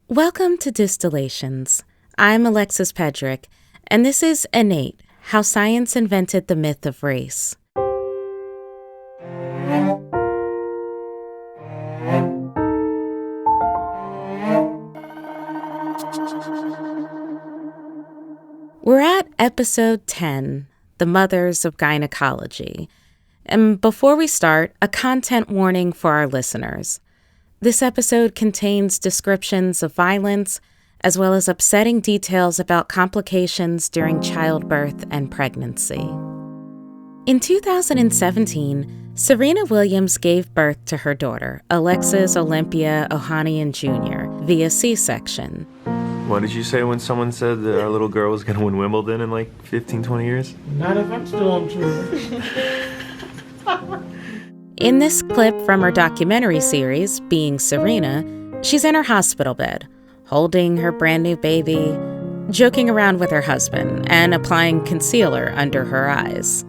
Welcome to Distillations. I'm Alexis Pedrick, and this is Innate, How Science Invented the Myth of Race. We're at episode 10, The Mothers of Gynecology. And before we start, a content warning for our listeners. This episode contains descriptions of violence, as well as upsetting details about complications during childbirth and pregnancy. In 2017, Serena Williams gave birth to her daughter, Alexis Olympia Ohanian Jr., via C-section. What did you say when someone said that our little girl was going to win Wimbledon in like 15, 20 years? Not if I'm still on tour. In this clip from her documentary series, Being Serena, she's in her hospital bed, holding her brand new baby, joking around with her husband, and applying concealer under her eyes.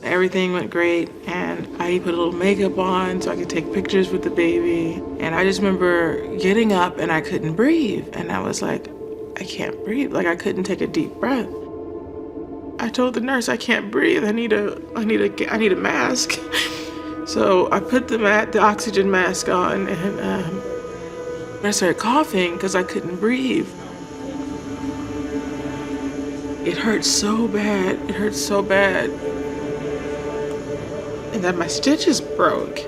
Everything went great, and I put a little makeup on so I could take pictures with the baby. And I just remember getting up and I couldn't breathe. And I was like, I can't breathe. Like, I couldn't take a deep breath. I told the nurse, I can't breathe. I need a mask. So I put the oxygen mask on, and I started coughing because I couldn't breathe. It hurt so bad. And then my stitches broke.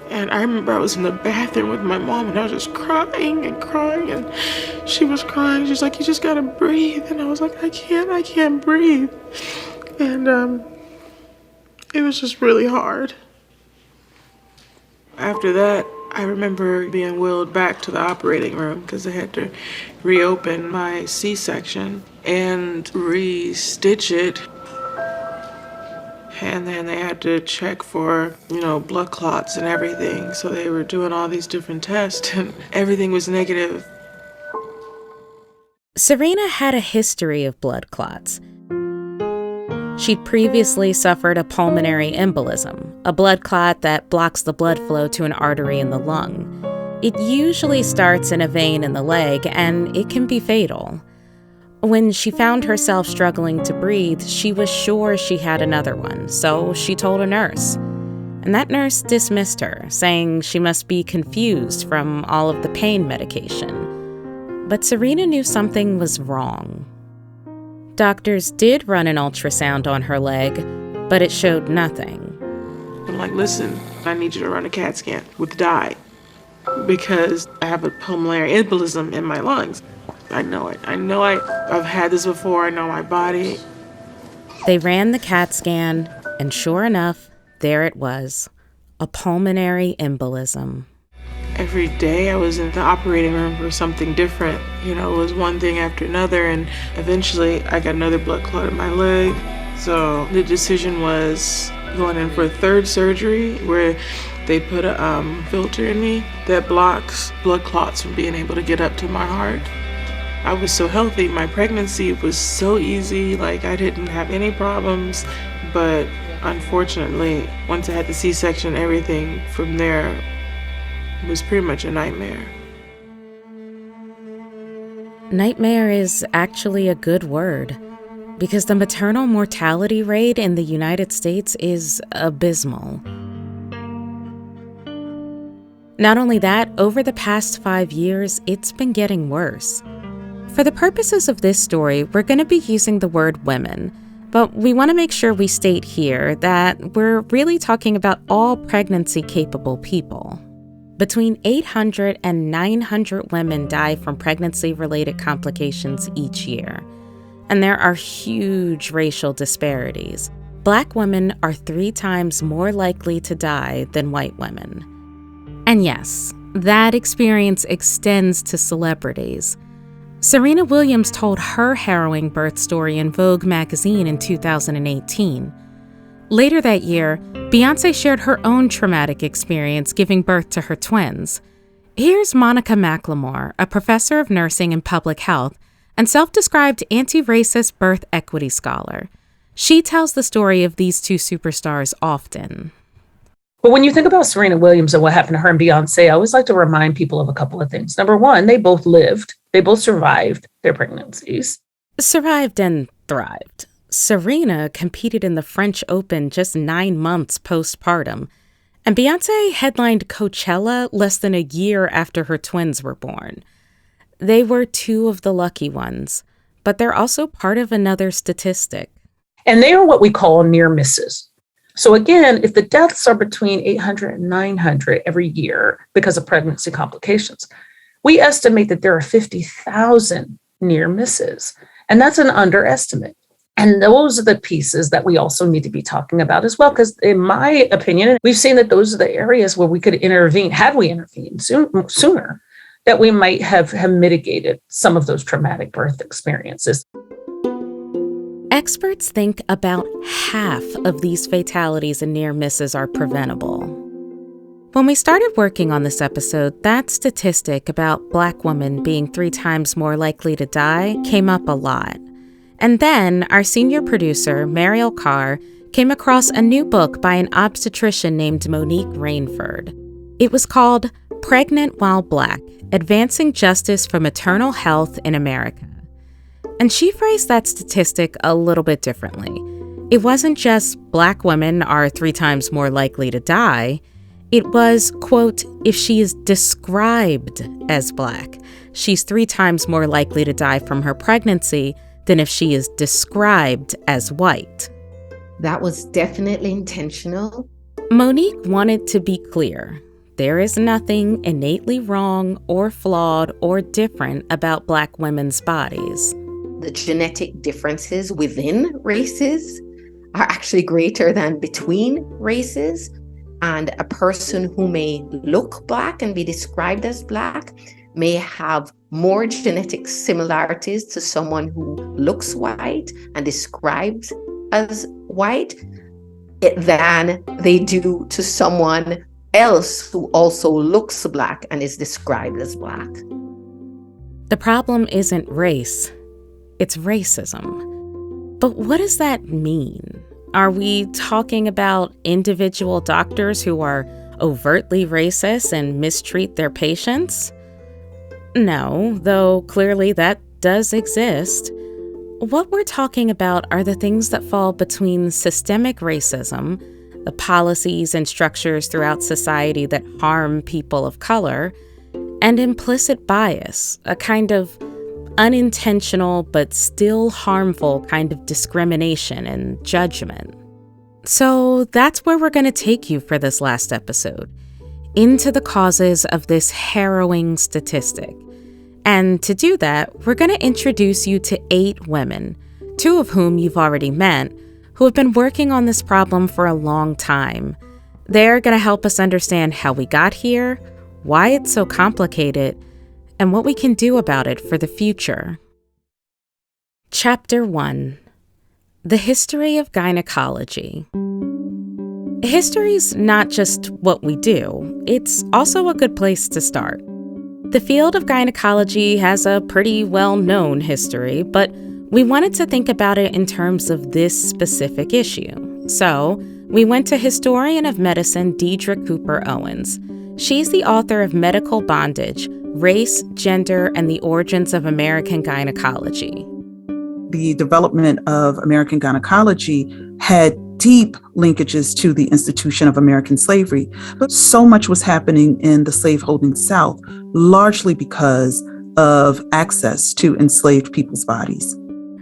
And I remember I was in the bathroom with my mom, and I was just crying, and she was crying. She's like, you just gotta breathe. And I was like, I can't breathe. And it was just really hard. After that, I remember being wheeled back to the operating room because they had to reopen my C-section and re-stitch it. And then they had to check for, blood clots and everything. So they were doing all these different tests, and everything was negative. Serena had a history of blood clots. She'd previously suffered a pulmonary embolism, a blood clot that blocks the blood flow to an artery in the lung. It usually starts in a vein in the leg, and it can be fatal. When she found herself struggling to breathe, she was sure she had another one, so she told a nurse. And that nurse dismissed her, saying she must be confused from all of the pain medication. But Serena knew something was wrong. Doctors did run an ultrasound on her leg, but it showed nothing. I'm like, listen, I need you to run a CAT scan with dye because I have a pulmonary embolism in my lungs. I know it. I've had this before. I know my body. They ran the CAT scan, and sure enough, there it was, a pulmonary embolism. Every day I was in the operating room for something different. It was one thing after another, and eventually I got another blood clot in my leg. So the decision was going in for a third surgery where they put a filter in me that blocks blood clots from being able to get up to my heart. I was so healthy. My pregnancy was so easy. Like, I didn't have any problems. But unfortunately, once I had the C-section, everything from there was pretty much a nightmare. Nightmare is actually a good word, because the maternal mortality rate in the United States is abysmal. Not only that, over the past 5 years, it's been getting worse. For the purposes of this story, we're going to be using the word women, but we want to make sure we state here that we're really talking about all pregnancy-capable people. Between 800 and 900 women die from pregnancy-related complications each year. And there are huge racial disparities. Black women are 3 times more likely to die than white women. And yes, that experience extends to celebrities. Serena Williams told her harrowing birth story in Vogue magazine in 2018. Later that year, Beyoncé shared her own traumatic experience giving birth to her twins. Here's Monica McLemore, a professor of nursing and public health and self-described anti-racist birth equity scholar. She tells the story of these two superstars often. But when you think about Serena Williams and what happened to her and Beyonce, I always like to remind people of a couple of things. Number one, they both lived, they both survived their pregnancies. Survived and thrived. Serena competed in the French Open just 9 months postpartum, and Beyonce headlined Coachella less than a year after her twins were born. They were two of the lucky ones, but they're also part of another statistic. And they are what we call near misses. So again, if the deaths are between 800 and 900 every year because of pregnancy complications, we estimate that there are 50,000 near misses. And that's an underestimate. And those are the pieces that we also need to be talking about as well, because in my opinion, we've seen that those are the areas where we could intervene, had we intervened sooner, that we might have mitigated some of those traumatic birth experiences. Experts think about half of these fatalities and near misses are preventable. When we started working on this episode, that statistic about Black women being 3 times more likely to die came up a lot. And then our senior producer, Mariel Carr, came across a new book by an obstetrician named Monique Rainford. It was called Pregnant While Black: Advancing Justice for Maternal Health in America. And she phrased that statistic a little bit differently. It wasn't just Black women are 3 times more likely to die. It was, quote, if she is described as Black, she's 3 times more likely to die from her pregnancy than if she is described as white. That was definitely intentional. Monique wanted to be clear. There is nothing innately wrong or flawed or different about Black women's bodies. The genetic differences within races are actually greater than between races. And a person who may look Black and be described as Black may have more genetic similarities to someone who looks white and described as white than they do to someone else who also looks Black and is described as Black. The problem isn't race, it's racism. But what does that mean? Are we talking about individual doctors who are overtly racist and mistreat their patients? No, though clearly that does exist. What we're talking about are the things that fall between systemic racism, the policies and structures throughout society that harm people of color, and implicit bias, a kind of unintentional but still harmful kind of discrimination and judgment. So that's where we're going to take you for this last episode, into the causes of this harrowing statistic. And to do that, we're going to introduce you to 8 women, 2 of whom you've already met, who have been working on this problem for a long time. They're going to help us understand how we got here, why it's so complicated, and what we can do about it for the future. Chapter 1: The History of Gynecology. History's not just what we do, it's also a good place to start. The field of gynecology has a pretty well-known history, but we wanted to think about it in terms of this specific issue. So, we went to historian of medicine Deidre Cooper Owens. She's the author of Medical Bondage: Race, Gender, and the Origins of American Gynecology. The development of American gynecology had deep linkages to the institution of American slavery, but so much was happening in the slaveholding South, largely because of access to enslaved people's bodies.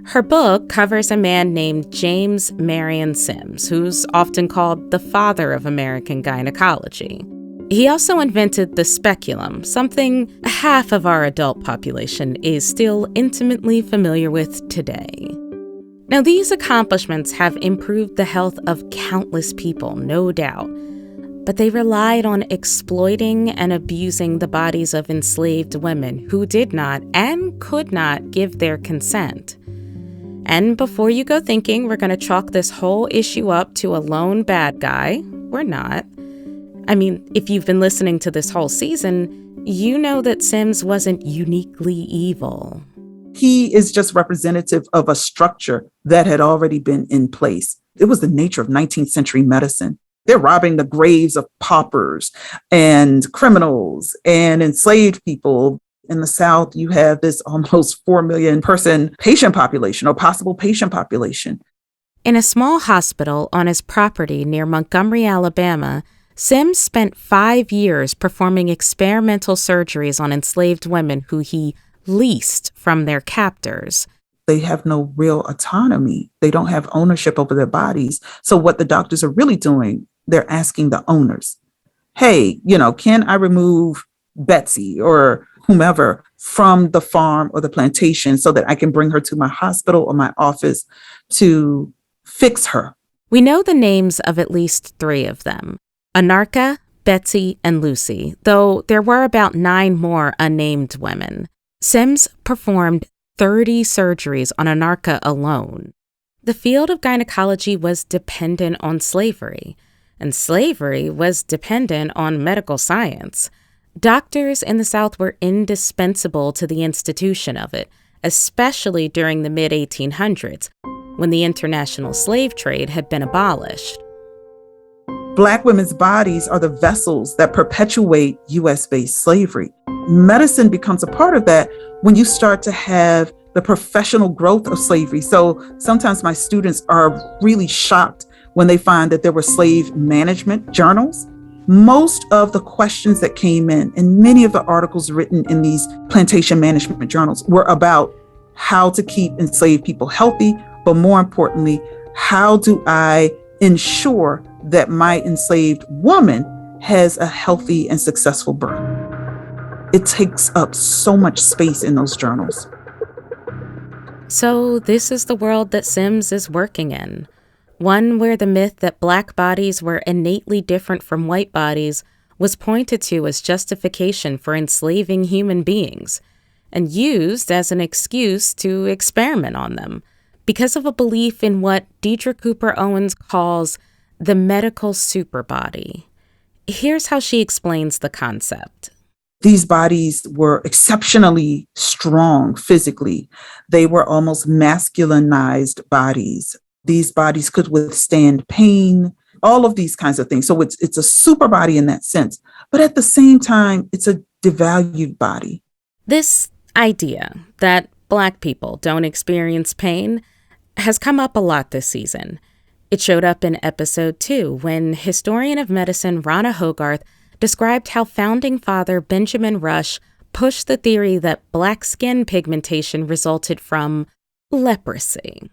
Her book covers a man named James Marion Sims, who's often called the father of American gynecology. He also invented the speculum, something half of our adult population is still intimately familiar with today. Now, these accomplishments have improved the health of countless people, no doubt, but they relied on exploiting and abusing the bodies of enslaved women who did not and could not give their consent. And before you go thinking we're going to chalk this whole issue up to a lone bad guy, we're not. I mean, if you've been listening to this whole season, you know that Sims wasn't uniquely evil. He is just representative of a structure that had already been in place. It was the nature of 19th century medicine. They're robbing the graves of paupers and criminals and enslaved people. In the South, you have this almost 4 million person patient population or possible patient population. In a small hospital on his property near Montgomery, Alabama, Sims spent 5 years performing experimental surgeries on enslaved women who he leased from their captors. They have no real autonomy. They don't have ownership over their bodies. So what the doctors are really doing, they're asking the owners, hey, can I remove Betsy or whomever from the farm or the plantation so that I can bring her to my hospital or my office to fix her? We know the names of at least 3 of them: Anarcha, Betsy, and Lucy, though there were about 9 more unnamed women. Sims performed 30 surgeries on Anarcha alone. The field of gynecology was dependent on slavery, and slavery was dependent on medical science. Doctors in the South were indispensable to the institution of it, especially during the mid-1800s, when the international slave trade had been abolished. Black women's bodies are the vessels that perpetuate U.S.-based slavery. Medicine becomes a part of that when you start to have the professional growth of slavery. So sometimes my students are really shocked when they find that there were slave management journals. Most of the questions that came in, and many of the articles written in these plantation management journals, were about how to keep enslaved people healthy, but more importantly, how do I ensure that my enslaved woman has a healthy and successful birth? It takes up so much space in those journals. So this is the world that Sims is working in. One where the myth that Black bodies were innately different from white bodies was pointed to as justification for enslaving human beings and used as an excuse to experiment on them because of a belief in what Deidre Cooper Owens calls the medical superbody. Here's how she explains the concept. These bodies were exceptionally strong physically. They were almost masculinized bodies. These bodies could withstand pain, all of these kinds of things. So it's a super body in that sense. But at the same time, it's a devalued body. This idea that Black people don't experience pain has come up a lot this season. It showed up in episode 2 when historian of medicine Rana Hogarth described how founding father Benjamin Rush pushed the theory that Black skin pigmentation resulted from leprosy.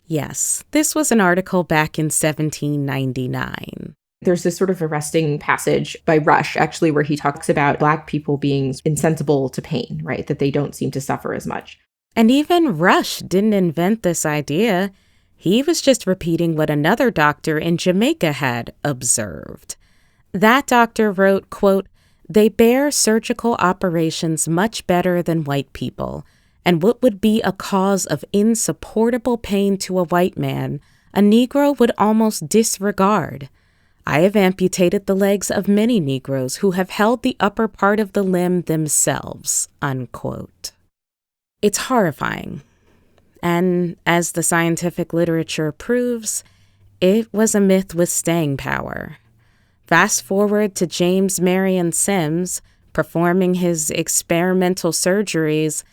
Yes, this was an article back in 1799. There's this sort of arresting passage by Rush, actually, where he talks about Black people being insensible to pain, right? That they don't seem to suffer as much. And even Rush didn't invent this idea. He was just repeating what another doctor in Jamaica had observed. That doctor wrote, quote, "They bear surgical operations much better than white people, and what would be a cause of insupportable pain to a white man, a Negro would almost disregard. I have amputated the legs of many Negroes who have held the upper part of the limb themselves," unquote. It's horrifying. And as the scientific literature proves, it was a myth with staying power. Fast forward to James Marion Sims performing his experimental surgeries,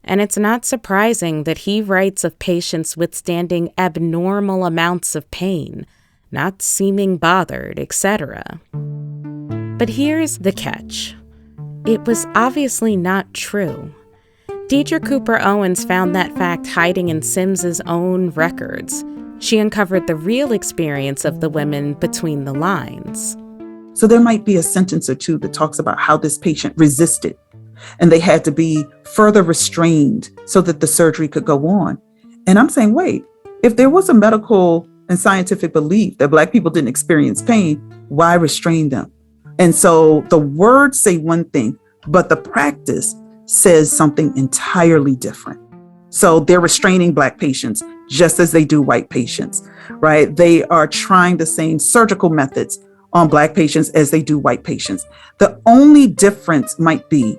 and it's not surprising that he writes of patients withstanding abnormal amounts of pain, not seeming bothered, etc. But here's the catch. It was obviously not true. Deidre Cooper Owens found that fact hiding in Sims's own records. She uncovered the real experience of the women between the lines. So there might be a sentence or two that talks about how this patient resisted, and they had to be further restrained so that the surgery could go on. And I'm saying, wait, if there was a medical and scientific belief that Black people didn't experience pain, why restrain them? And so the words say one thing, but the practice says something entirely different. So they're restraining Black patients just as they do white patients, right? They are trying the same surgical methods on Black patients as they do white patients. The only difference might be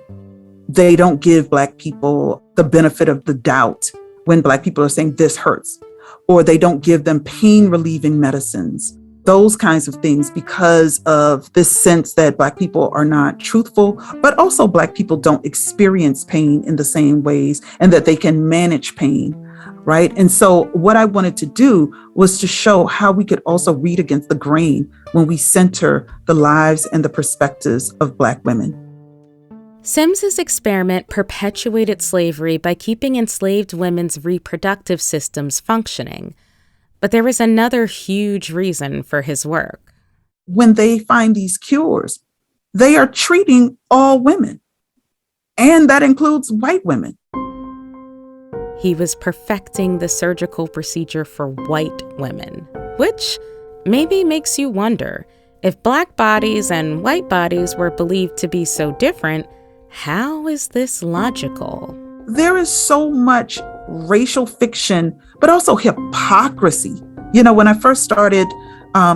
they don't give Black people the benefit of the doubt when Black people are saying this hurts, or they don't give them pain relieving medicines. those kinds of things because of this sense that Black people are not truthful, but also Black people don't experience pain in the same ways and that they can manage pain, right? And so what I wanted to do was to show how we could also read against the grain when we center the lives and the perspectives of Black women. Sims's experiment perpetuated slavery by keeping enslaved women's reproductive systems functioning. But there was another huge reason for his work. When they find these cures, they are treating all women, and that includes white women. He was perfecting the surgical procedure for white women, which maybe makes you wonder, if Black bodies and white bodies were believed to be so different, how is this logical? There is so much racial fiction, but also hypocrisy. You know, when I first started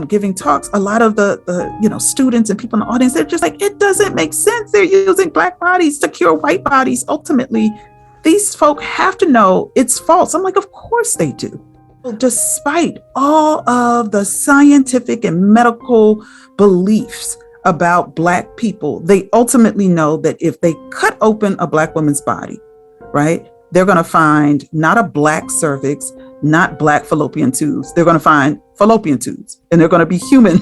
giving talks, a lot of the students and people in the audience, they're just like, it doesn't make sense. They're using Black bodies to cure white bodies. Ultimately, these folk have to know it's false. I'm like, of course they do. Despite all of the scientific and medical beliefs about Black people, they ultimately know that if they cut open a Black woman's body, right, they're going to find not a Black cervix, not Black fallopian tubes. They're going to find fallopian tubes, and they're going to be human,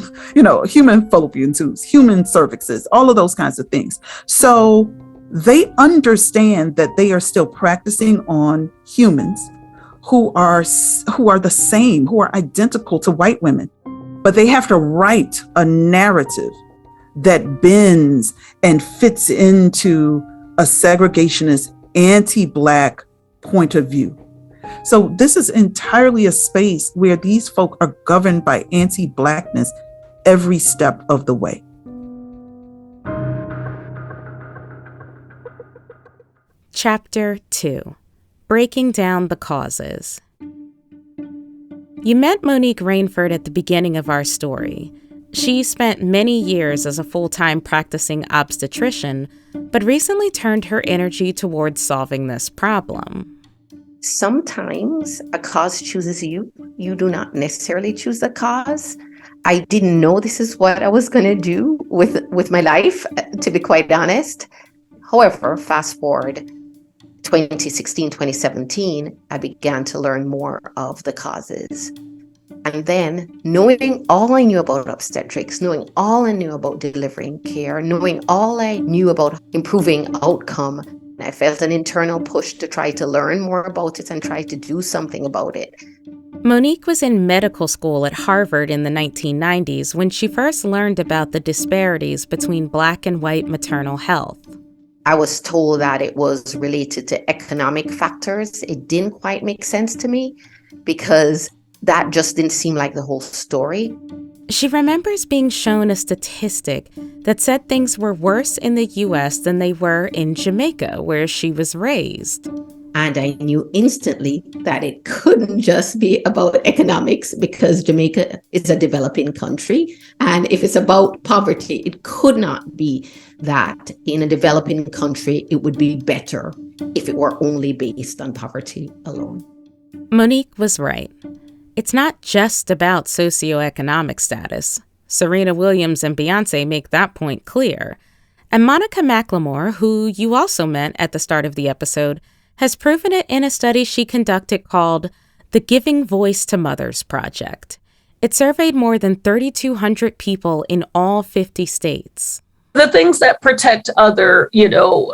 human fallopian tubes, human cervixes, all of those kinds of things. So they understand that they are still practicing on humans who are the same, who are identical to white women, but they have to write a narrative that bends and fits into a segregationist, anti-Black point of view. So this is entirely a space where these folk are governed by anti-Blackness every step of the way. Chapter 2. Breaking Down the Causes. You met Monique Rainford at the beginning of our story. She spent many years as a full-time practicing obstetrician, but recently turned her energy towards solving this problem. Sometimes a cause chooses you. You do not necessarily choose the cause. I didn't know this is what I was going to do with my life, to be quite honest. However, fast forward 2016, 2017, I began to learn more of the causes. And then, knowing all I knew about obstetrics, knowing all I knew about delivering care, knowing all I knew about improving outcome, I felt an internal push to try to learn more about it and try to do something about it. Monique was in medical school at Harvard in the 1990s when she first learned about the disparities between Black and white maternal health. I was told that it was related to economic factors. It didn't quite make sense to me because that just didn't seem like the whole story. She remembers being shown a statistic that said things were worse in the U.S. than they were in Jamaica, where she was raised. And I knew instantly that it couldn't just be about economics because Jamaica is a developing country. And if it's about poverty, it could not be that in a developing country, it would be better if it were only based on poverty alone. Monique was right. It's not just about socioeconomic status. Serena Williams and Beyonce make that point clear. And Monica McLemore, who you also met at the start of the episode, has proven it in a study she conducted called the Giving Voice to Mothers Project. It surveyed more than 3,200 people in all 50 states. The things that protect other,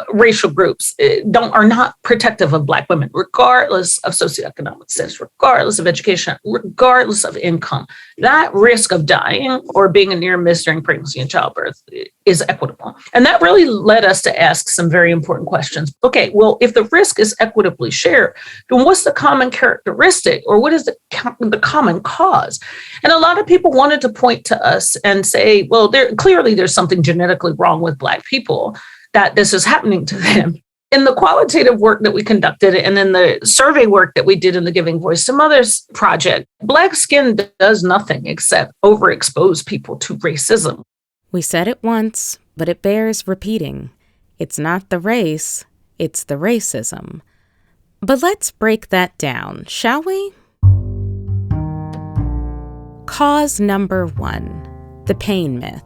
racial groups are not protective of Black women, regardless of socioeconomic status, regardless of education, regardless of income. That risk of dying or being a near miss during pregnancy and childbirth is equitable. And that really led us to ask some very important questions. Okay, well, if the risk is equitably shared, then what's the common characteristic or what is the common cause? And a lot of people wanted to point to us and say, well, there's something genetically wrong with Black people, that this is happening to them. In the qualitative work that we conducted and in the survey work that we did in the Giving Voice to Mothers project, Black skin does nothing except overexpose people to racism. We said it once, but it bears repeating. It's not the race, it's the racism. But let's break that down, shall we? Cause number 1, the pain myth.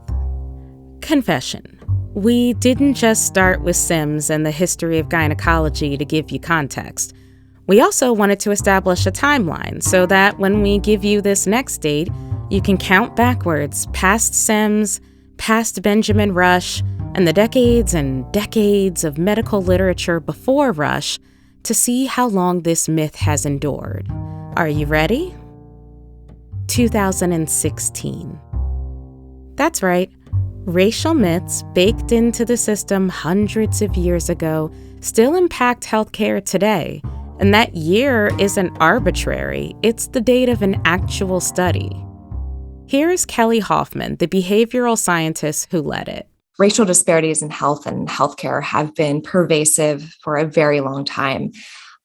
Confession. We didn't just start with Sims and the history of gynecology to give you context. We also wanted to establish a timeline so that when we give you this next date, you can count backwards past Sims, past Benjamin Rush, and the decades and decades of medical literature before Rush to see how long this myth has endured. Are you ready? 2016. That's right. Racial myths baked into the system hundreds of years ago still impact healthcare today. And that year isn't arbitrary, it's the date of an actual study. Here's Kelly Hoffman, the behavioral scientist who led it. Racial disparities in health and healthcare have been pervasive for a very long time.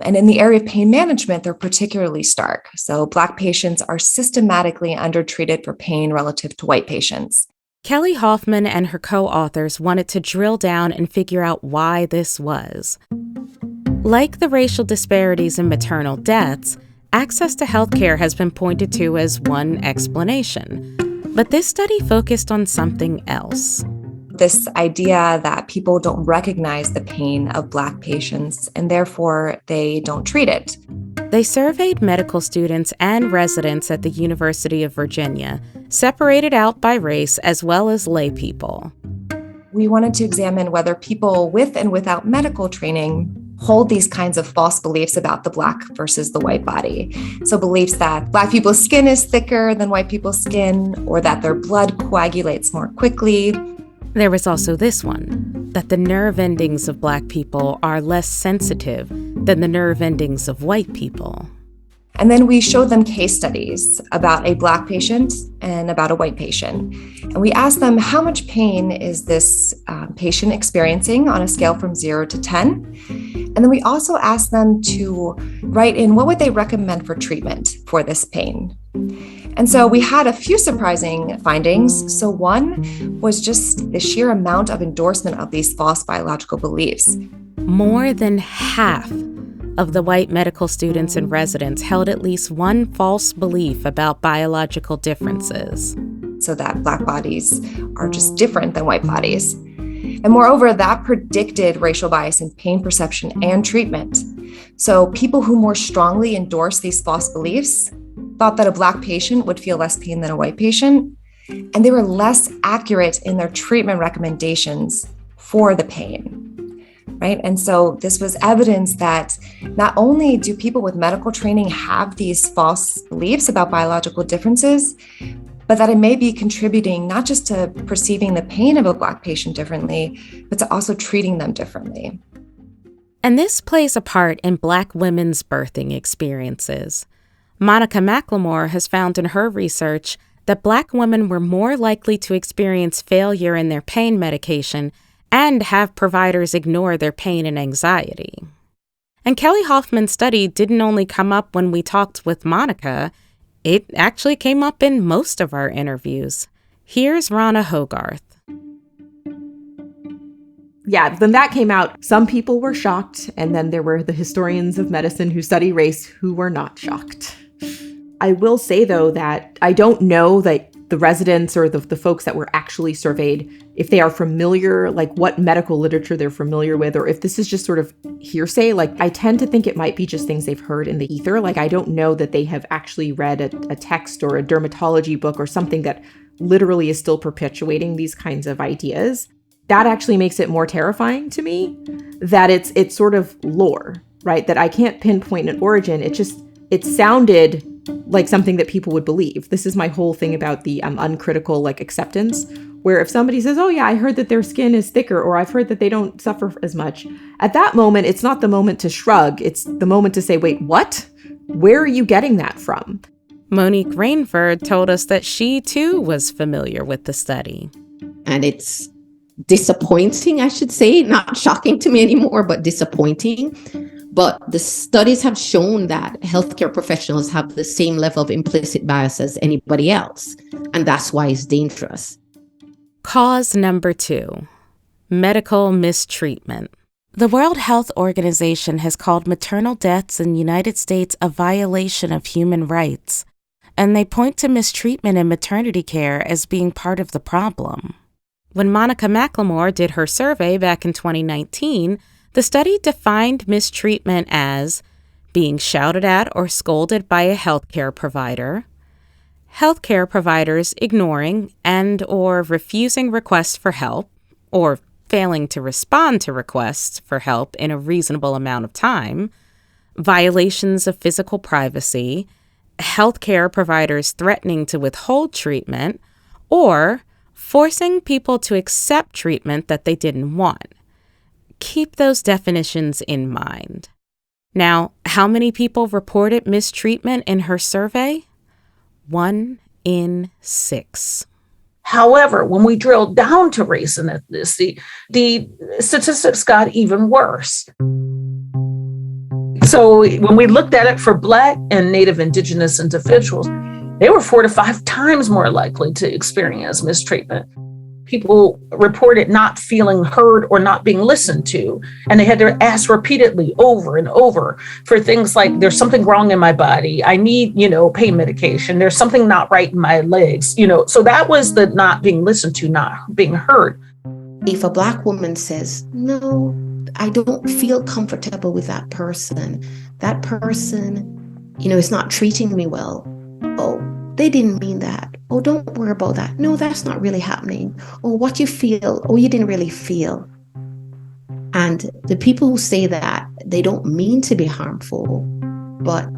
And in the area of pain management, they're particularly stark. So Black patients are systematically undertreated for pain relative to white patients. Kelly Hoffman and her co-authors wanted to drill down and figure out why this was. Like the racial disparities in maternal deaths, access to healthcare has been pointed to as one explanation. But this study focused on something else. This idea that people don't recognize the pain of Black patients and therefore they don't treat it. They surveyed medical students and residents at the University of Virginia, separated out by race as well as lay people. We wanted to examine whether people with and without medical training hold these kinds of false beliefs about the Black versus the white body. So beliefs that Black people's skin is thicker than white people's skin, or that their blood coagulates more quickly. There was also this one, that the nerve endings of Black people are less sensitive than the nerve endings of white people. And then we showed them case studies about a Black patient and about a white patient. And we asked them, how much pain is this patient experiencing on a scale from 0 to 10? And then we also asked them to write in what would they recommend for treatment for this pain. And so we had a few surprising findings. So one was just the sheer amount of endorsement of these false biological beliefs. More than half of the white medical students and residents held at least one false belief about biological differences. So that Black bodies are just different than white bodies. And moreover, that predicted racial bias in pain perception and treatment. So people who more strongly endorse these false beliefs thought that a Black patient would feel less pain than a white patient, and they were less accurate in their treatment recommendations for the pain, right? And so this was evidence that not only do people with medical training have these false beliefs about biological differences, but that it may be contributing not just to perceiving the pain of a Black patient differently, but to also treating them differently. And this plays a part in Black women's birthing experiences. Monica McLemore has found in her research that Black women were more likely to experience failure in their pain medication and have providers ignore their pain and anxiety. And Kelly Hoffman's study didn't only come up when we talked with Monica, it actually came up in most of our interviews. Here's Rana Hogarth. Yeah, when that came out, some people were shocked, and then there were the historians of medicine who study race who were not shocked. I will say, though, that I don't know that the residents or the folks that were actually surveyed, if they are familiar, like what medical literature they're familiar with, or if this is just sort of hearsay. Like, I tend to think it might be just things they've heard in the ether. Like, I don't know that they have actually read a text or a dermatology book or something that literally is still perpetuating these kinds of ideas. That actually makes it more terrifying to me, that it's sort of lore, right? That I can't pinpoint an origin. It sounded like something that people would believe. This is my whole thing about the uncritical acceptance, where if somebody says, oh yeah, I heard that their skin is thicker, or I've heard that they don't suffer as much, at that moment, it's not the moment to shrug. It's the moment to say, wait, what? Where are you getting that from? Monique Rainford told us that she too was familiar with the study. And it's disappointing, I should say, not shocking to me anymore, but disappointing. But the studies have shown that healthcare professionals have the same level of implicit bias as anybody else. And that's why it's dangerous. Cause number 2, medical mistreatment. The World Health Organization has called maternal deaths in the United States a violation of human rights. and they point to mistreatment in maternity care as being part of the problem. When Monica McLemore did her survey back in 2019, the study defined mistreatment as being shouted at or scolded by a healthcare provider, healthcare providers ignoring and or refusing requests for help, or failing to respond to requests for help in a reasonable amount of time, violations of physical privacy, healthcare providers threatening to withhold treatment, or forcing people to accept treatment that they didn't want. Keep those definitions in mind. Now, how many people reported mistreatment in her survey? 1 in 6. However, when we drilled down to race and ethnicity, the statistics got even worse. So when we looked at it for Black and Native Indigenous individuals, they were 4 to 5 times more likely to experience mistreatment. People reported not feeling heard or not being listened to, and they had to ask repeatedly over and over for things like, there's something wrong in my body, I need, pain medication, there's something not right in my legs, so that was the not being listened to, not being heard. If a Black woman says, no, I don't feel comfortable with that person is not treating me well. Oh, they didn't mean that. Oh, don't worry about that. No, that's not really happening. Oh, what you feel. Oh, you didn't really feel. And the people who say that, they don't mean to be harmful, but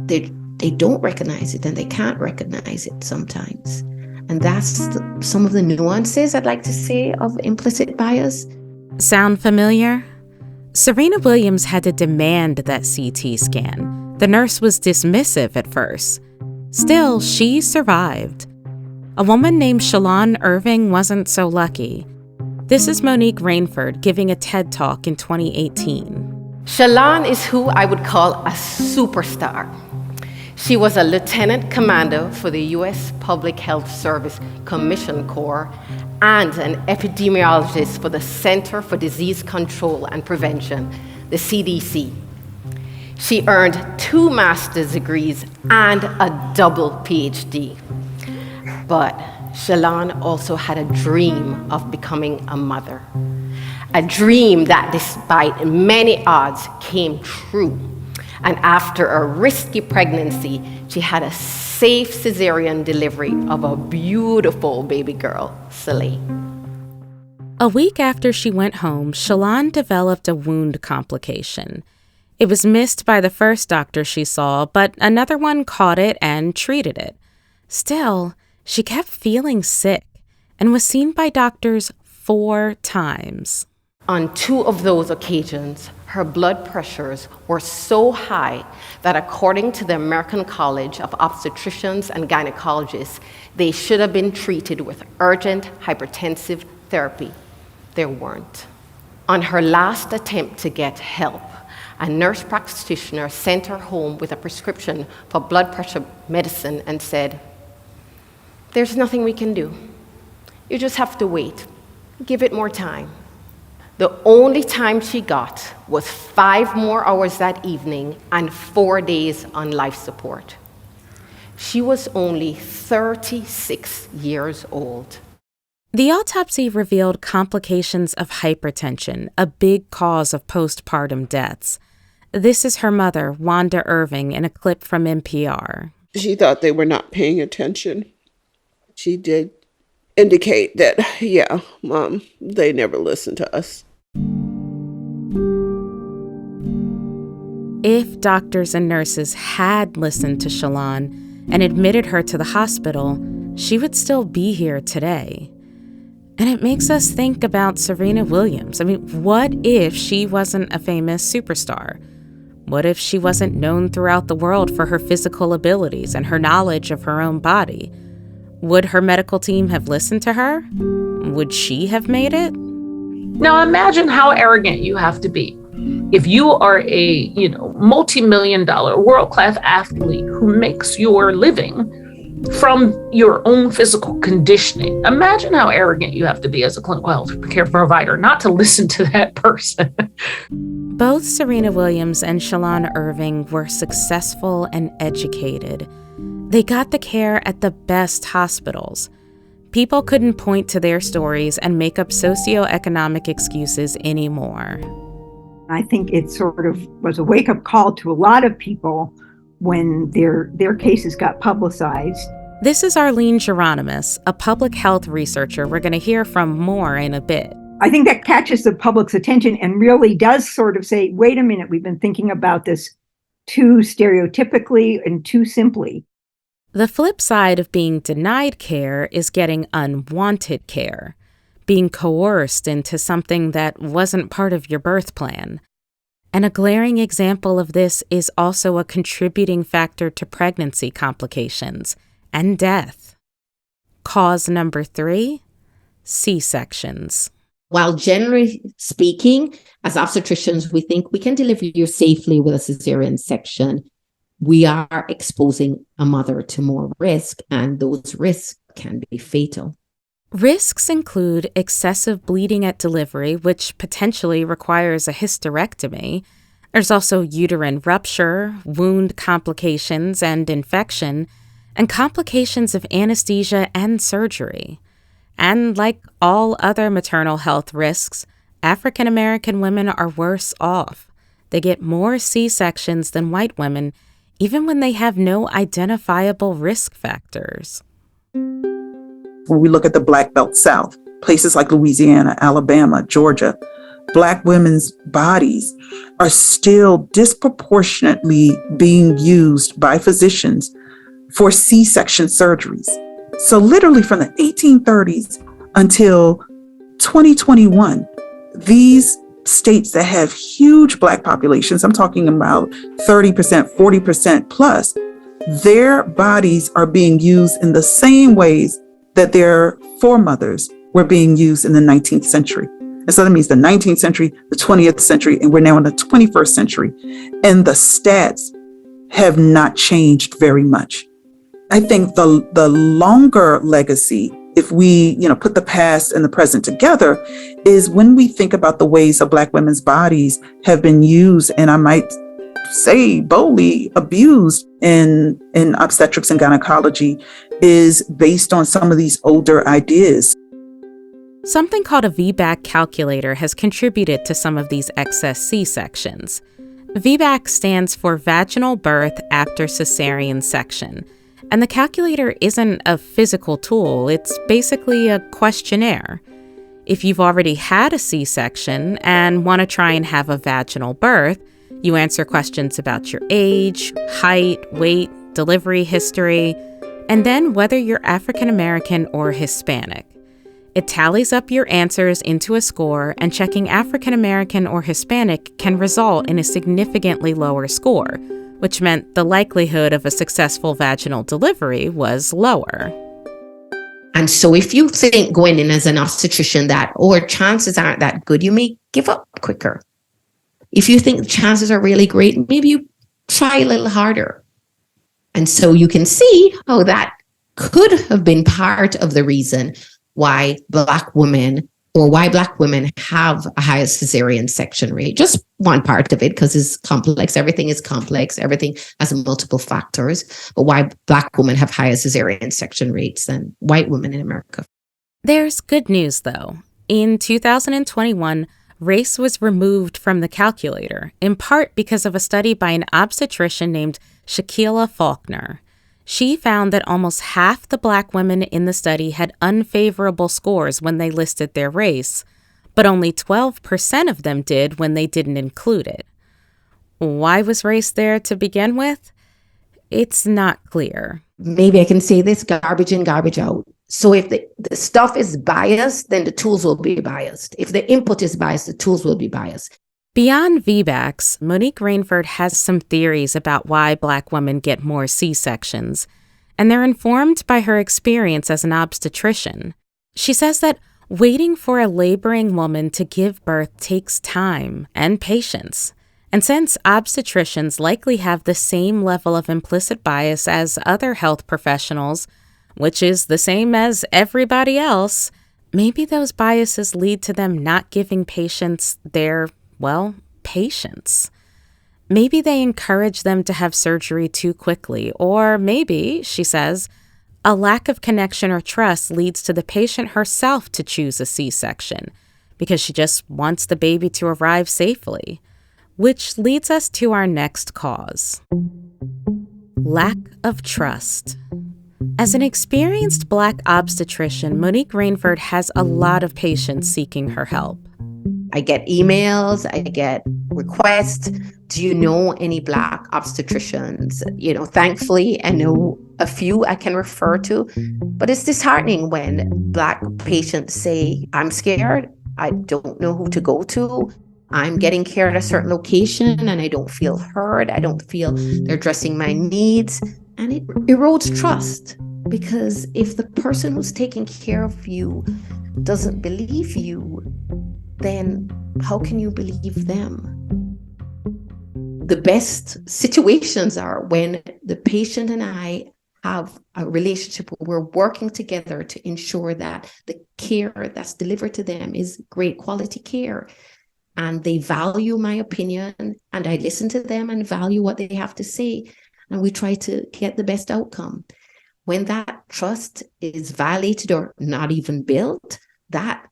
they don't recognize it, and they can't recognize it sometimes. And that's some of the nuances, I'd like to say, of implicit bias. Sound familiar? Serena Williams had to demand that CT scan. The nurse was dismissive at first. Still, she survived. A woman named Shalon Irving wasn't so lucky. This is Monique Rainford giving a TED Talk in 2018. Shalon is who I would call a superstar. She was a lieutenant commander for the U.S. Public Health Service Commission Corps and an epidemiologist for the Center for Disease Control and Prevention, the CDC. She earned 2 master's degrees and a double PhD. But Shalon also had a dream of becoming a mother. A dream that, despite many odds, came true. And after a risky pregnancy, she had a safe cesarean delivery of a beautiful baby girl, Soleil. A week after she went home, Shalon developed a wound complication. It was missed by the first doctor she saw, but another one caught it and treated it. Still, she kept feeling sick and was seen by doctors 4 times. On 2 of those occasions, her blood pressures were so high that according to the American College of Obstetricians and Gynecologists, they should have been treated with urgent hypertensive therapy. They weren't. On her last attempt to get help, a nurse practitioner sent her home with a prescription for blood pressure medicine and said, "There's nothing we can do. You just have to wait. Give it more time." The only time she got was 5 more hours that evening and 4 days on life support. She was only 36 years old. The autopsy revealed complications of hypertension, a big cause of postpartum deaths. This is her mother, Wanda Irving, in a clip from NPR. She thought they were not paying attention. She did indicate that, yeah, Mom, they never listened to us. If doctors and nurses had listened to Shalon and admitted her to the hospital, she would still be here today. And it makes us think about Serena Williams. What if she wasn't a famous superstar? What if she wasn't known throughout the world for her physical abilities and her knowledge of her own body? Would her medical team have listened to her? Would she have made it? Now imagine how arrogant you have to be. If you are a, multi-million-dollar world-class athlete who makes your living from your own physical conditioning. Imagine how arrogant you have to be as a clinical health care provider not to listen to that person. Both Serena Williams and Shalon Irving were successful and educated. They got the care at the best hospitals. People couldn't point to their stories and make up socioeconomic excuses anymore. I think it sort of was a wake-up call to a lot of people when their cases got publicized. This is Arlene Geronimus, a public health researcher we're going to hear from more in a bit. I think that catches the public's attention and really does sort of say, wait a minute, we've been thinking about this too stereotypically and too simply. The flip side of being denied care is getting unwanted care, being coerced into something that wasn't part of your birth plan. And a glaring example of this is also a contributing factor to pregnancy complications and death. Cause number 3, C-sections. While generally speaking, as obstetricians, we think we can deliver you safely with a cesarean section, we are exposing a mother to more risk, and those risks can be fatal. Risks include excessive bleeding at delivery, which potentially requires a hysterectomy. There's also uterine rupture, wound complications and infection, and complications of anesthesia and surgery. And like all other maternal health risks, African American women are worse off. They get more C-sections than white women, even when they have no identifiable risk factors. When we look at the Black Belt South, places like Louisiana, Alabama, Georgia, Black women's bodies are still disproportionately being used by physicians for C-section surgeries. So literally from the 1830s until 2021, these states that have huge Black populations, I'm talking about 30%, 40% plus, their bodies are being used in the same ways that their foremothers were being used in the 19th century. And so that means the 19th century, the 20th century, and we're now in the 21st century. And the stats have not changed very much. I think the longer legacy, if we put the past and the present together, is when we think about the ways that Black women's bodies have been used, and I might say boldly abused in obstetrics and gynecology, is based on some of these older ideas. Something called a VBAC calculator has contributed to some of these excess C-sections. VBAC stands for vaginal birth after cesarean section. And the calculator isn't a physical tool, it's basically a questionnaire. If you've already had a C-section and want to try and have a vaginal birth, you answer questions about your age, height, weight, delivery history, and then whether you're African American or Hispanic. It tallies up your answers into a score, and checking African American or Hispanic can result in a significantly lower score, which meant the likelihood of a successful vaginal delivery was lower. And so if you think going in as an obstetrician that, chances aren't that good, you may give up quicker. If you think the chances are really great, maybe you try a little harder. And so you can see how that could have been part of the reason why Black women have a higher cesarean section rate. Just one part of it, because it's complex. Everything is complex. Everything has multiple factors. But why Black women have higher cesarean section rates than white women in America. There's good news, though. In 2021, race was removed from the calculator, in part because of a study by an obstetrician named Shaquilla Faulkner. She found that almost half the Black women in the study had unfavorable scores when they listed their race, but only 12% of them did when they didn't include it. Why was race there to begin with? It's not clear. Maybe I can say this: garbage in, garbage out. So if the stuff is biased, then the tools will be biased. If the input is biased, the tools will be biased. Beyond VBACs, Monique Rainford has some theories about why Black women get more C-sections, and they're informed by her experience as an obstetrician. She says that waiting for a laboring woman to give birth takes time and patience, And since obstetricians likely have the same level of implicit bias as other health professionals, which is the same as everybody else, maybe those biases lead to them not giving patients their, well, patience. Maybe they encourage them to have surgery too quickly, or maybe, she says, a lack of connection or trust leads to the patient herself to choose a C-section because she just wants the baby to arrive safely. Which leads us to our next cause. Lack of trust. As an experienced Black obstetrician, Monique Rainford has a lot of patients seeking her help. I get emails, I get requests. Do you know any Black obstetricians? Thankfully, I know a few I can refer to, but it's disheartening when Black patients say, I'm scared, I don't know who to go to. I'm getting care at a certain location and I don't feel heard. I don't feel they're addressing my needs. And it erodes trust, because if the person who's taking care of you doesn't believe you, then how can you believe them? The best situations are when the patient and I have a relationship where we're working together to ensure that the care that's delivered to them is great quality care. And they value my opinion, and I listen to them and value what they have to say. And we try to get the best outcome. When that trust is violated or not even built, that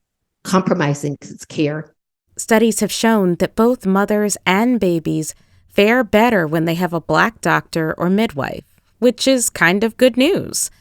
compromising care. Studies have shown that both mothers and babies fare better when they have a Black doctor or midwife, which is kind of good news.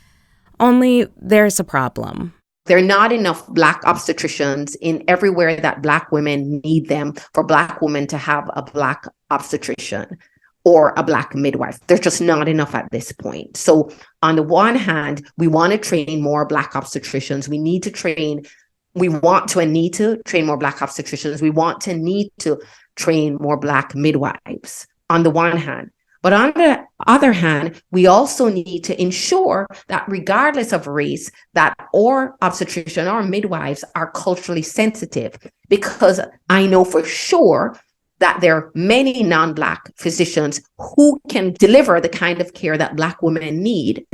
Only there's a problem. There are not enough Black obstetricians in everywhere that Black women need them for Black women to have a Black obstetrician or a Black midwife. There's just not enough at this point. So on the one hand, we want to train more Black obstetricians. We want to and need to train more Black obstetricians. We want to need to train more Black midwives on the one hand. But on the other hand, we also need to ensure that regardless of race, that our obstetrician or midwives are culturally sensitive, because I know for sure that there are many non-Black physicians who can deliver the kind of care that Black women need.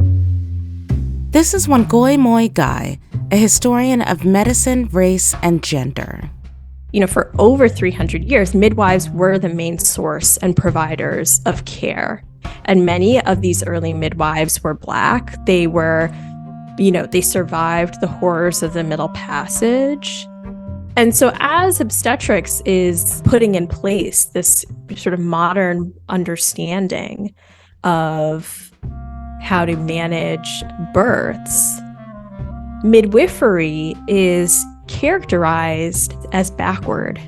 This is Wangoy Moy Guy, a historian of medicine, race, and gender. For over 300 years, midwives were the main source and providers of care. And many of these early midwives were Black. They were, they survived the horrors of the Middle Passage. And so as obstetrics is putting in place this sort of modern understanding of how to manage births, midwifery is characterized as backward.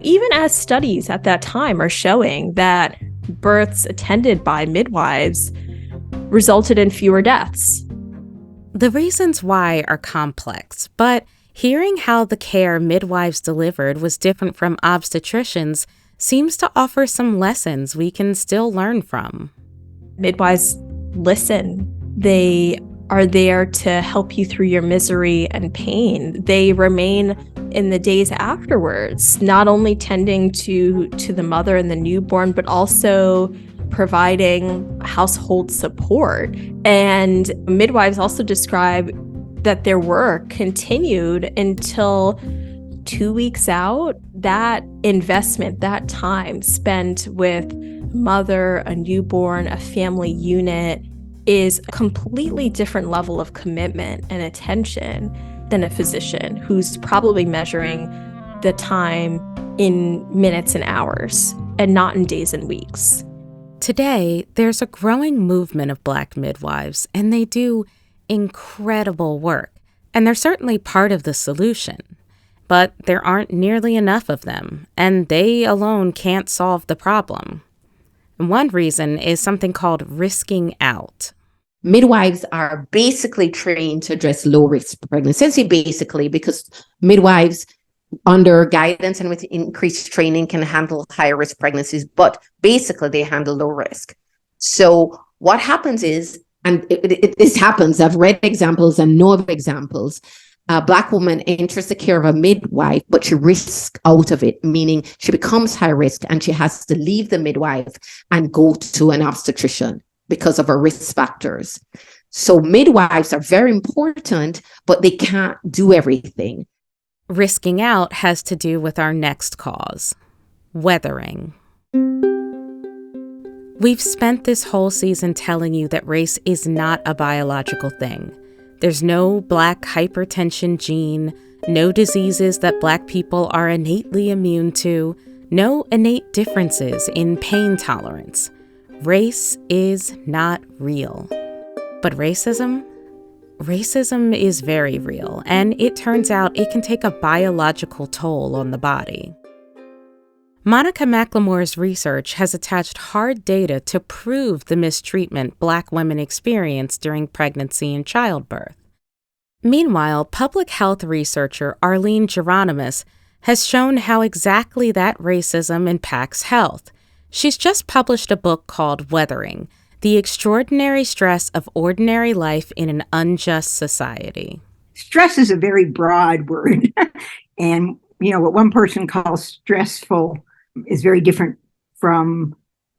Even as studies at that time are showing that births attended by midwives resulted in fewer deaths. The reasons why are complex, but hearing how the care midwives delivered was different from obstetricians seems to offer some lessons we can still learn from. Midwives listen. They are there to help you through your misery and pain. They remain in the days afterwards, not only tending to the mother and the newborn, but also providing household support. And midwives also describe that their work continued until 2 weeks out. That investment, that time spent with mother, a newborn, a family unit, is a completely different level of commitment and attention than a physician who's probably measuring the time in minutes and hours and not in days and weeks. Today, there's a growing movement of Black midwives, and they do incredible work. And they're certainly part of the solution. But there aren't nearly enough of them, and they alone can't solve the problem. One reason is something called risking out. Midwives are basically trained to address low-risk pregnancy, basically, because midwives under guidance and with increased training can handle higher risk pregnancies, but basically they handle low risk. So what happens is, and this happens, I've read examples and know of examples, A Black woman enters the care of a midwife, but she risks out of it, meaning she becomes high risk and she has to leave the midwife and go to an obstetrician because of her risk factors. So midwives are very important, but they can't do everything. Risking out has to do with our next cause, weathering. We've spent this whole season telling you that race is not a biological thing. There's no Black hypertension gene, no diseases that Black people are innately immune to, no innate differences in pain tolerance. Race is not real. But racism? Racism is very real, and it turns out it can take a biological toll on the body. Monica McLemore's research has attached hard data to prove the mistreatment Black women experience during pregnancy and childbirth. Meanwhile, public health researcher Arlene Geronimus has shown how exactly that racism impacts health. She's just published a book called Weathering: The Extraordinary Stress of Ordinary Life in an Unjust Society. Stress is a very broad word. And, what one person calls stressful is very different from,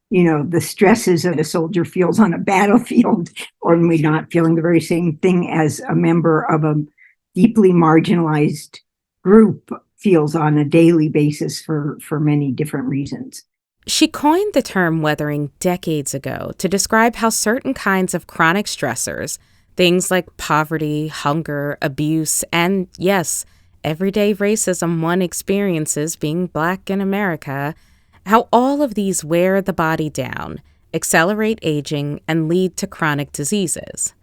the stresses that a soldier feels on a battlefield, or maybe not feeling the very same thing as a member of a deeply marginalized group feels on a daily basis for many different reasons. She coined the term weathering decades ago to describe how certain kinds of chronic stressors, things like poverty, hunger, abuse, and, yes, everyday racism one experiences being Black in America, how all of these wear the body down, accelerate aging, and lead to chronic diseases.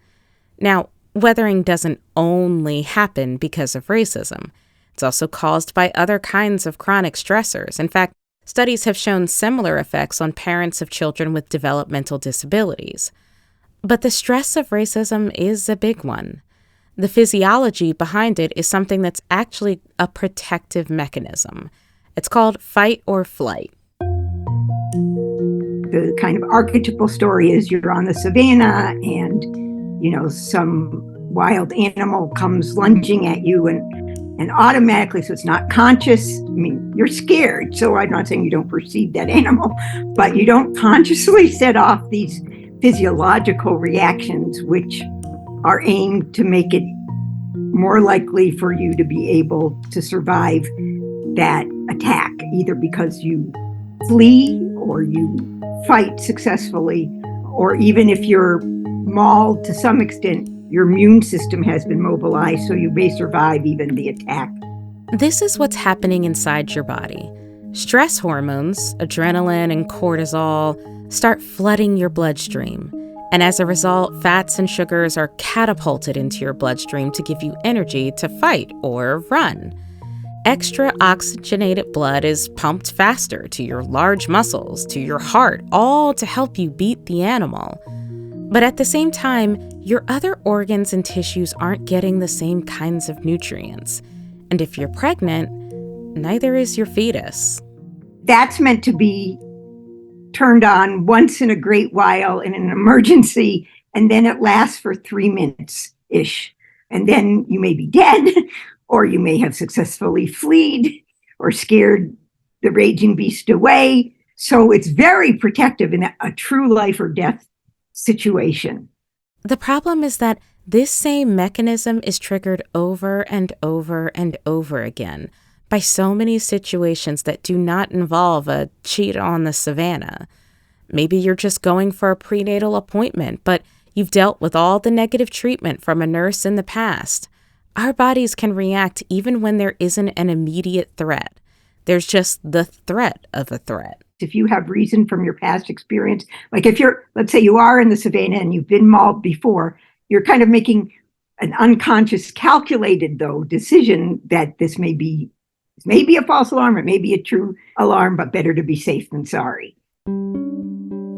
Now, weathering doesn't only happen because of racism. It's also caused by other kinds of chronic stressors. In fact, studies have shown similar effects on parents of children with developmental disabilities. But the stress of racism is a big one. The physiology behind it is something that's actually a protective mechanism. It's called fight or flight. The kind of archetypal story is you're on the savannah and, some wild animal comes lunging at you and automatically, so it's not conscious. You're scared. So I'm not saying you don't perceive that animal, but you don't consciously set off these physiological reactions, which are aimed to make it more likely for you to be able to survive that attack, either because you flee or you fight successfully, or even if you're mauled to some extent, your immune system has been mobilized, so you may survive even the attack. This is what's happening inside your body. Stress hormones, adrenaline and cortisol, start flooding your bloodstream. And as a result, fats and sugars are catapulted into your bloodstream to give you energy to fight or run. Extra oxygenated blood is pumped faster to your large muscles, to your heart, all to help you beat the animal. But at the same time, your other organs and tissues aren't getting the same kinds of nutrients. And if you're pregnant, neither is your fetus. That's meant to be turned on once in a great while in an emergency, and then it lasts for 3 minutes-ish. And then you may be dead, or you may have successfully fled or scared the raging beast away. So it's very protective in a true life or death situation. The problem is that this same mechanism is triggered over and over and over again by so many situations that do not involve a cheetah on the savannah. Maybe you're just going for a prenatal appointment, but you've dealt with all the negative treatment from a nurse in the past. Our bodies can react even when there isn't an immediate threat. There's just the threat of a threat. If you have reason from your past experience, like if let's say you are in the savannah and you've been mauled before, you're kind of making an unconscious, calculated, though, decision that this may be a false alarm, it may be a true alarm, but better to be safe than sorry.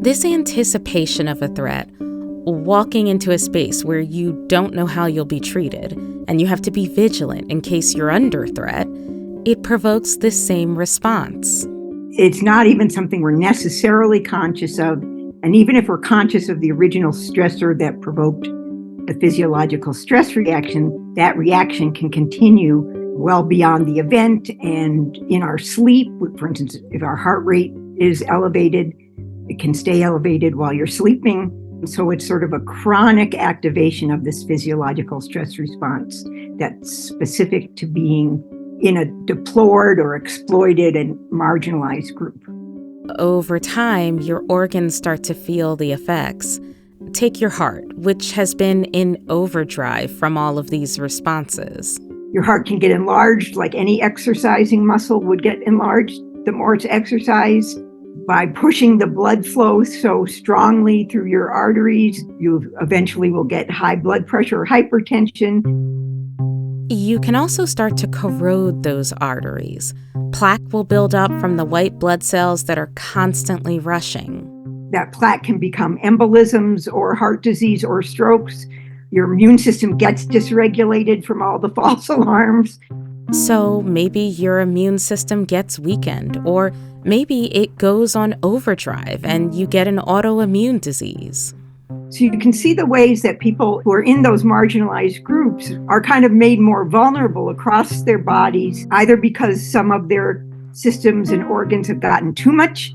This anticipation of a threat, walking into a space where you don't know how you'll be treated, and you have to be vigilant in case you're under threat, it provokes this same response. It's not even something we're necessarily conscious of. And even if we're conscious of the original stressor that provoked the physiological stress reaction, that reaction can continue well beyond the event. And in our sleep, for instance, if our heart rate is elevated, it can stay elevated while you're sleeping. So it's sort of a chronic activation of this physiological stress response that's specific to being in a deplored or exploited and marginalized group. Over time, your organs start to feel the effects. Take your heart, which has been in overdrive from all of these responses. Your heart can get enlarged like any exercising muscle would get enlarged. The more it's exercised, by pushing the blood flow so strongly through your arteries, you eventually will get high blood pressure or hypertension. You can also start to corrode those arteries. Plaque will build up from the white blood cells that are constantly rushing. That plaque can become embolisms or heart disease or strokes. Your immune system gets dysregulated from all the false alarms. So maybe your immune system gets weakened, or maybe it goes on overdrive and you get an autoimmune disease. So you can see the ways that people who are in those marginalized groups are kind of made more vulnerable across their bodies, either because some of their systems and organs have gotten too much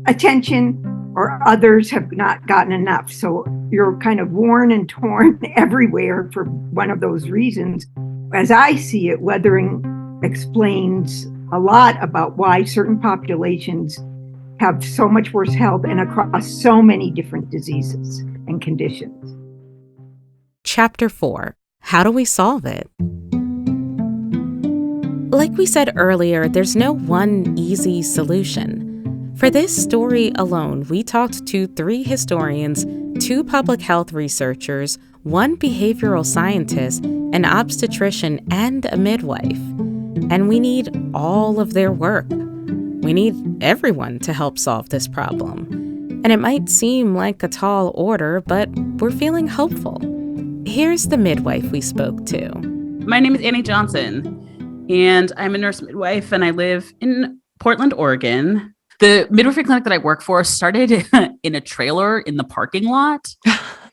attention or others have not gotten enough. So you're kind of worn and torn everywhere for one of those reasons. As I see it, weathering explains a lot about why certain populations have so much worse health and across so many different diseases and conditions. Chapter 4. How do we solve it? Like we said earlier, there's no one easy solution. For this story alone, we talked to 3 historians, 2 public health researchers, 1 behavioral scientist, an obstetrician, and a midwife. And we need all of their work. We need everyone to help solve this problem. And it might seem like a tall order, but we're feeling hopeful. Here's the midwife we spoke to. My name is Annie Johnson, and I'm a nurse midwife, and I live in Portland, Oregon. The midwifery clinic that I work for started in a trailer in the parking lot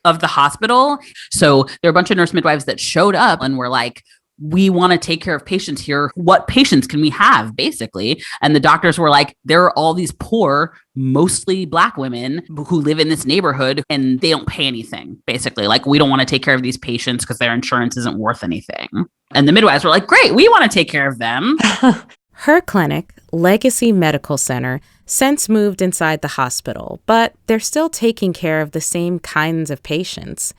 of the hospital. So there are a bunch of nurse midwives that showed up and were like, we want to take care of patients here. What patients can we have, basically? And the doctors were like, there are all these poor, mostly Black women who live in this neighborhood and they don't pay anything, basically. Like, we don't want to take care of these patients because their insurance isn't worth anything. And the midwives were like, great, we want to take care of them. Her clinic, Legacy Medical Center, since moved inside the hospital, but they're still taking care of the same kinds of patients.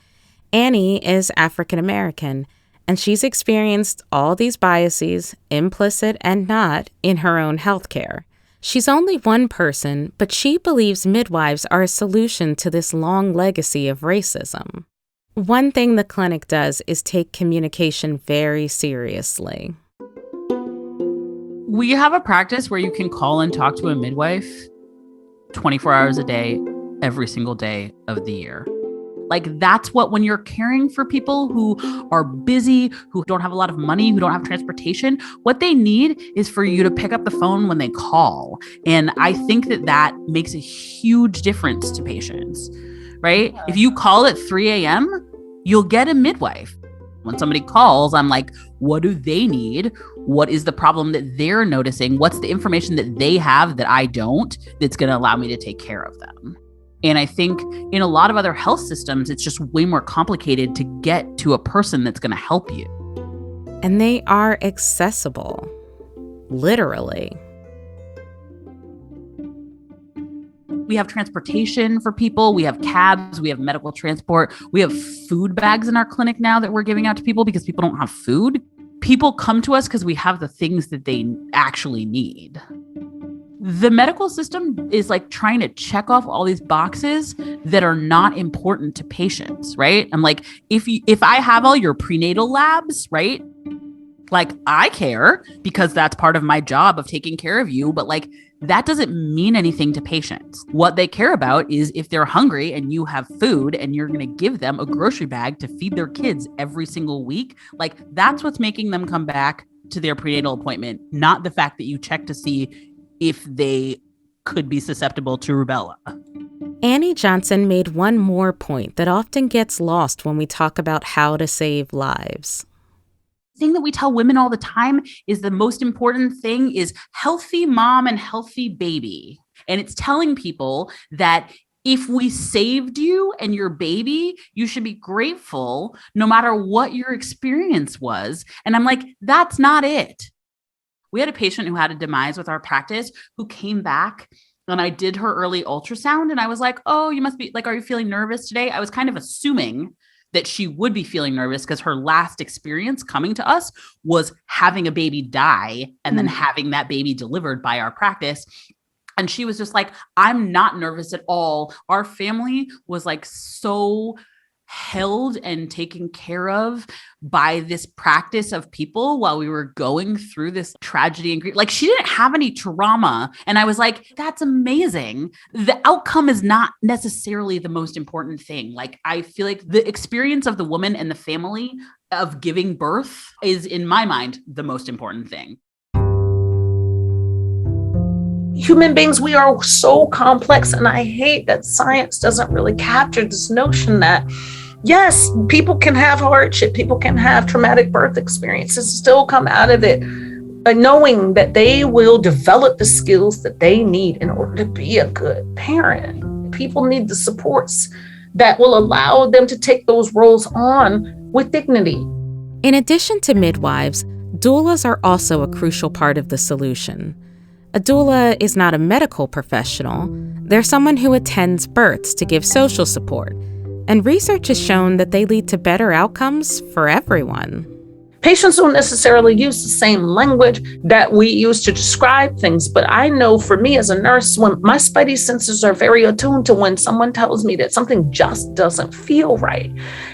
Annie is African American, and she's experienced all these biases, implicit and not, in her own healthcare. She's only one person, but she believes midwives are a solution to this long legacy of racism. One thing the clinic does is take communication very seriously. We have a practice where you can call and talk to a midwife 24 hours a day, every single day of the year. Like, that's what, when you're caring for people who are busy, who don't have a lot of money, who don't have transportation, what they need is for you to pick up the phone when they call. And I think that that makes a huge difference to patients, right? If you call at 3 a.m., you'll get a midwife. When somebody calls, I'm like, what do they need? What is the problem that they're noticing? What's the information that they have that I don't, that's going to allow me to take care of them? And I think in a lot of other health systems, it's just way more complicated to get to a person that's going to help you. And they are accessible, literally. We have transportation for people. We have cabs. We have medical transport. We have food bags in our clinic now that we're giving out to people because people don't have food. People come to us because we have the things that they actually need. The medical system is like trying to check off all these boxes that are not important to patients, right? I'm like, if I have all your prenatal labs, right? Like, I care because that's part of my job of taking care of you, but like, that doesn't mean anything to patients. What they care about is if they're hungry and you have food and you're going to give them a grocery bag to feed their kids every single week. Like, that's what's making them come back to their prenatal appointment, not the fact that you check to see if they could be susceptible to rubella. Annie Johnson made one more point that often gets lost when we talk about how to save lives. The thing that we tell women all the time is the most important thing is healthy mom and healthy baby. And it's telling people that if we saved you and your baby, you should be grateful no matter what your experience was. And I'm like, that's not it. We had a patient who had a demise with our practice who came back, and I did her early ultrasound, and I was like, oh, you must be like, are you feeling nervous today? I was kind of assuming that she would be feeling nervous because her last experience coming to us was having a baby die and then having that baby delivered by our practice. And she was just like, I'm not nervous at all. Our family was like so held and taken care of by this practice of people while we were going through this tragedy and grief. Like, she didn't have any trauma. And I was like, that's amazing. The outcome is not necessarily the most important thing. Like, I feel like the experience of the woman and the family of giving birth is, in my mind, the most important thing. Human beings, we are so complex, and I hate that science doesn't really capture this notion that, yes, people can have hardship, people can have traumatic birth experiences, still come out of it knowing that they will develop the skills that they need in order to be a good parent. People need the supports that will allow them to take those roles on with dignity. In addition to midwives, doulas are also a crucial part of the solution. A doula is not a medical professional. They're someone who attends births to give social support. And research has shown that they lead to better outcomes for everyone. Patients don't necessarily use the same language that we use to describe things, but I know for me as a nurse, when my spidey senses are very attuned to when someone tells me that something just doesn't feel right.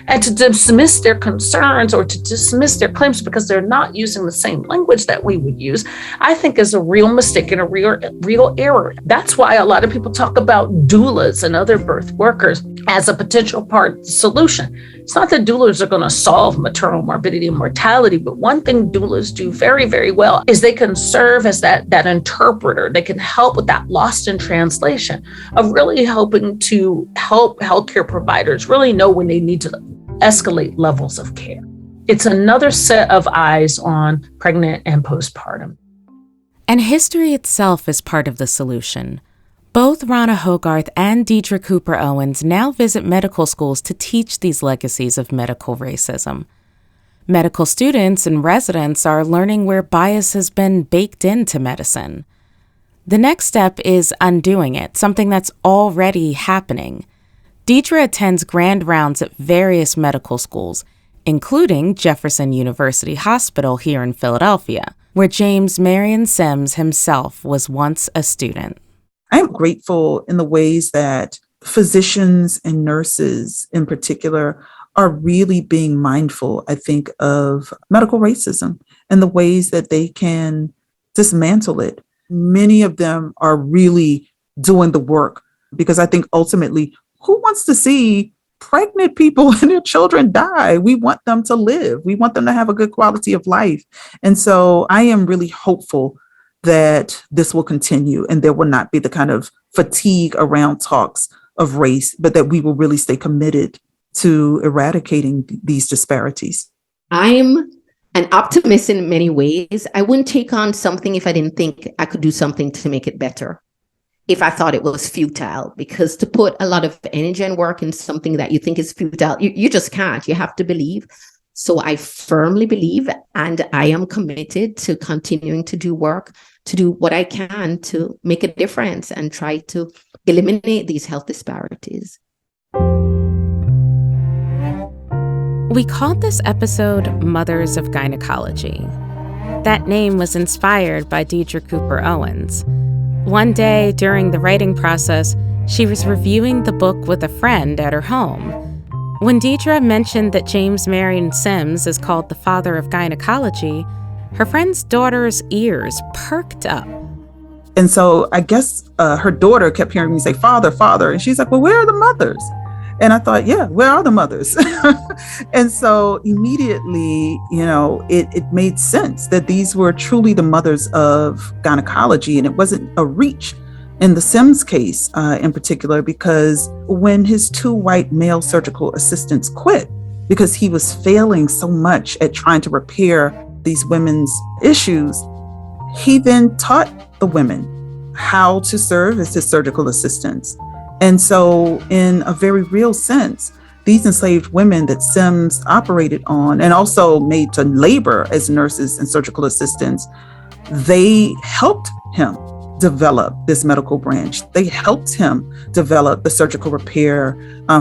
And to dismiss their concerns or to dismiss their claims because they're not using the same language that we would use, I think is a real mistake and a real error. That's why a lot of people talk about doulas and other birth workers as a potential part of the solution. It's not that doulas are going to solve maternal morbidity and mortality, but one thing doulas do very, very well is they can serve as that interpreter. They can help with that lost in translation of really helping to help healthcare providers really know when they need to escalate levels of care. It's another set of eyes on pregnant and postpartum. And history itself is part of the solution. Both Rana Hogarth and Deidre Cooper Owens now visit medical schools to teach these legacies of medical racism. Medical students and residents are learning where bias has been baked into medicine. The next step is undoing it, something that's already happening. Deidre attends grand rounds at various medical schools, including Jefferson University Hospital here in Philadelphia, where James Marion Sims himself was once a student. I'm grateful in the ways that physicians and nurses in particular are really being mindful, I think, of medical racism and the ways that they can dismantle it. Many of them are really doing the work because I think ultimately, who wants to see pregnant people and their children die? We want them to live. We want them to have a good quality of life. And so I am really hopeful that this will continue and there will not be the kind of fatigue around talks of race, but that we will really stay committed to eradicating these disparities. I'm an optimist in many ways. I wouldn't take on something if I didn't think I could do something to make it better, if I thought it was futile, because to put a lot of energy and work in something that you think is futile, you just can't. You have to believe. So I firmly believe, and I am committed to continuing to do work, to do what I can to make a difference and try to eliminate these health disparities. We called this episode Mothers of Gynecology. That name was inspired by Deidre Cooper Owens. One day during the writing process, she was reviewing the book with a friend at her home. When Deidre mentioned that James Marion Sims is called the father of gynecology, her friend's daughter's ears perked up. And so I guess her daughter kept hearing me say, "Father, father." And she's like, "Well, where are the mothers?" And I thought, yeah, where are the mothers? And so immediately, it made sense that these were truly the mothers of gynecology. And it wasn't a reach in the Sims case in particular, because when his 2 white male surgical assistants quit because he was failing so much at trying to repair these women's issues, he then taught the women how to serve as his surgical assistants. And so in a very real sense, these enslaved women that Sims operated on and also made to labor as nurses and surgical assistants, they helped him develop this medical branch. They helped him develop the surgical repair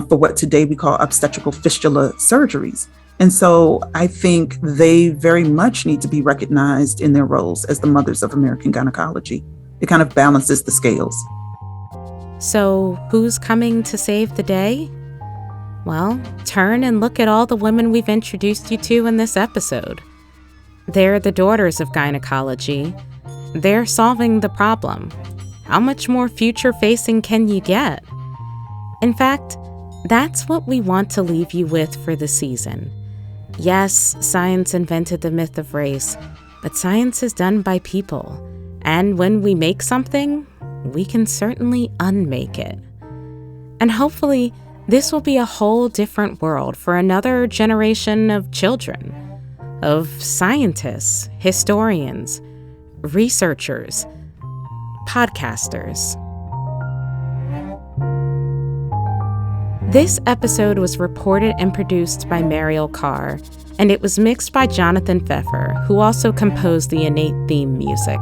for what today we call obstetrical fistula surgeries. And so I think they very much need to be recognized in their roles as the mothers of American gynecology. It kind of balances the scales. So who's coming to save the day? Well, turn and look at all the women we've introduced you to in this episode. They're the daughters of gynecology. They're solving the problem. How much more future-facing can you get? In fact, that's what we want to leave you with for the season. Yes, science invented the myth of race, but science is done by people. And when we make something, we can certainly unmake it. And hopefully, this will be a whole different world for another generation of children, of scientists, historians, researchers, podcasters. This episode was reported and produced by Mariel Carr, and it was mixed by Jonathan Pfeffer, who also composed the innate theme music.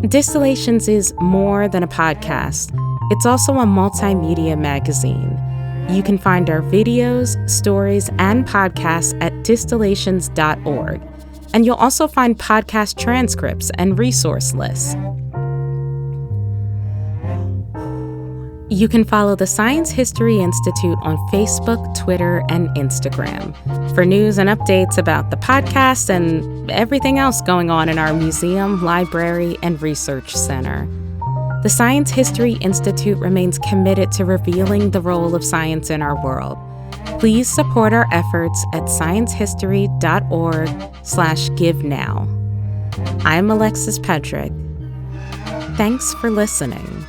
Distillations is more than a podcast. It's also a multimedia magazine. You can find our videos, stories, and podcasts at distillations.org. And you'll also find podcast transcripts and resource lists. You can follow the Science History Institute on Facebook, Twitter, and Instagram for news and updates about the podcast and everything else going on in our museum, library, and research center. The Science History Institute remains committed to revealing the role of science in our world. Please support our efforts at sciencehistory.org/givenow. I'm Alexis Pedrick. Thanks for listening.